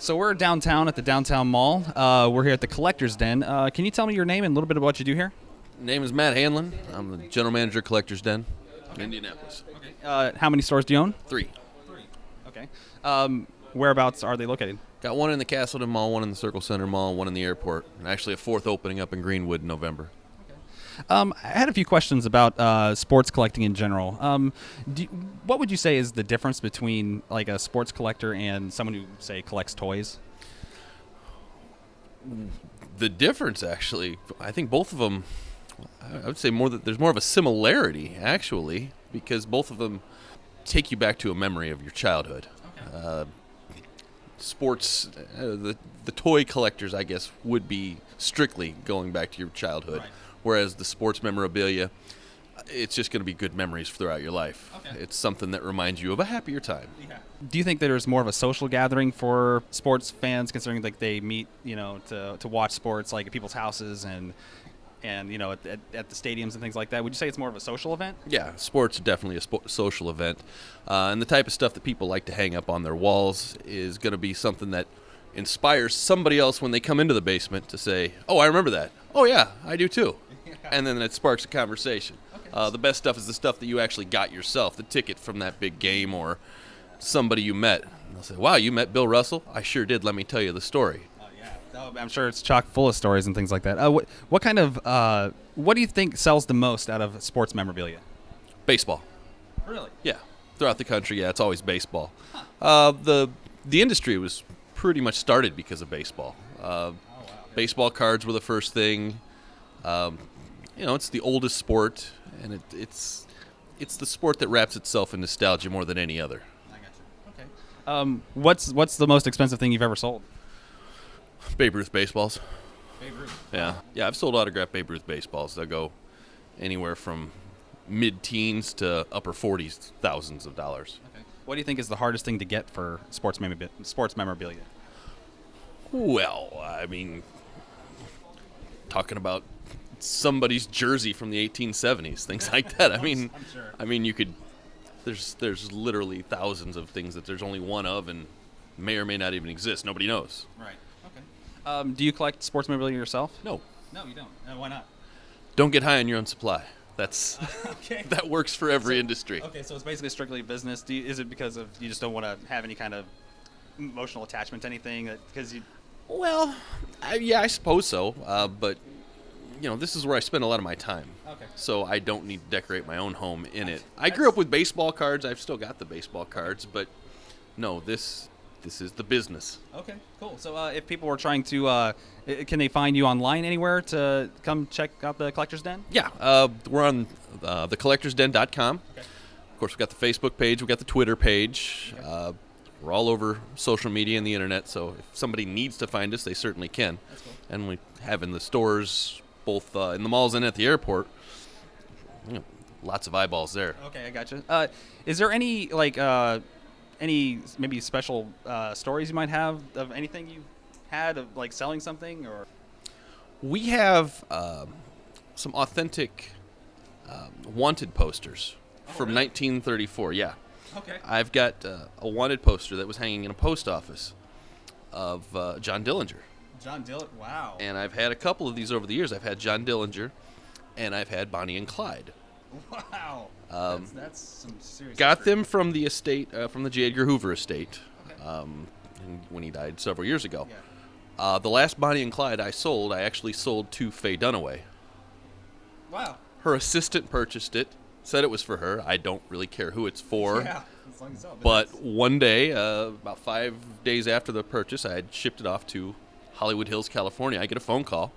So we're downtown at the downtown mall. We're here at the Collector's Den. Can you tell me your name and a little bit about what you do here? Name is Matt Hanlon. I'm the general manager of Collector's Den in Indianapolis. How many stores do you own? 3. Okay. Whereabouts are they located? Got one in the Castleton Mall, one in the Circle Center Mall, one in the airport, and actually a 4th opening up in Greenwood in November. I had a few questions about sports collecting in general. What would you say is the difference between like a sports collector and someone who, say, collects toys? The difference, actually, I think both of them, I would say there's more of a similarity, actually, because both of them take you back to a memory of your childhood. Sports, the toy collectors, I guess, would be strictly going back to your childhood, Right. Whereas the sports memorabilia, it's just going to be good memories throughout your life. Okay. It's something that reminds you of a happier time. Yeah. Do you think that there's more of a social gathering for sports fans, considering like they meet, to watch sports like at people's houses and at the stadiums and things like that? Would you say it's more of a social event? Yeah, sports are definitely a social event. And the type of stuff that people like to hang up on their walls is going to be something that inspires somebody else when they come into the basement to say, oh, I remember that. Oh, yeah, I do too. And then it sparks a conversation. Okay. The best stuff is the stuff that you actually got yourself, the ticket from that big game or somebody you met. And they'll say, wow, you met Bill Russell? I sure did. Let me tell you the story. I'm sure it's chock full of stories and things like that. What do you think sells the most out of sports memorabilia? Baseball. Really? Yeah. Throughout the country, yeah, it's always baseball. The industry was pretty much started because of baseball. Baseball cards were the first thing. It's the oldest sport, and it's the sport that wraps itself in nostalgia more than any other. I got you. Okay. What's the most expensive thing you've ever sold? Babe Ruth baseballs. Babe Ruth. Yeah. I've sold autographed Babe Ruth baseballs. They'll go anywhere from mid-teens to upper 40s, thousands of dollars. Okay. What do you think is the hardest thing to get for sports memorabilia? Well, I mean, talking about somebody's jersey from the 1870s, things like that. I'm sure. I mean, you could. There's literally thousands of things that there's only one of, and may or may not even exist. Nobody knows. Right. Okay. Do you collect sports memorabilia yourself? No. No, you don't. Why not? Don't get high on your own supply. That's Okay. that works for every industry. Okay, so it's basically strictly business. Is it because of you just don't want to have any kind of emotional attachment to anything? Because you. Well, I suppose so. But this is where I spend a lot of my time. Okay. So I don't need to decorate my own home in it. I grew up with baseball cards. I've still got the baseball cards, but no, this is the business. Okay, cool. So if people were trying to, can they find you online anywhere to come check out the Collector's Den? Yeah, we're on thecollectorsden.com. Okay. Of course, we've got the Facebook page. We've got the Twitter page. Okay. We're all over social media and the internet, so if somebody needs to find us, they certainly can. That's cool. And we have in the stores, both in the malls and at the airport, lots of eyeballs there. Okay, I gotcha. Is there any any maybe special stories you might have of anything you had of like selling something or? We have some authentic wanted posters from really? 1934. Yeah. Okay. I've got a wanted poster that was hanging in a post office of John Dillinger. John Dillinger. Wow. And I've had a couple of these over the years. I've had John Dillinger, and I've had Bonnie and Clyde. Wow. That's some serious. Got history. them from the estate, from the J. Edgar Hoover estate, Okay. when he died several years ago. Yeah. The last Bonnie and Clyde I actually sold to Faye Dunaway. Wow. Her assistant purchased it, said it was for her. I don't really care who it's for. Yeah. As long as so, But one day, about 5 days after the purchase, I had shipped it off to Hollywood Hills, California. I get a phone call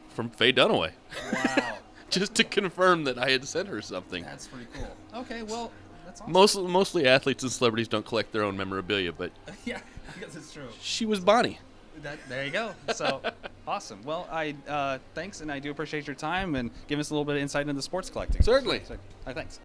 from Faye Dunaway. Wow. Just to confirm that I had sent her something. That's pretty cool. Okay, well, that's awesome. Mostly athletes and celebrities don't collect their own memorabilia, but Yeah, I guess it's true. she was Bonnie. There you go. So, awesome. Well, thanks, and I do appreciate your time and giving us a little bit of insight into sports collecting. Certainly. Thanks.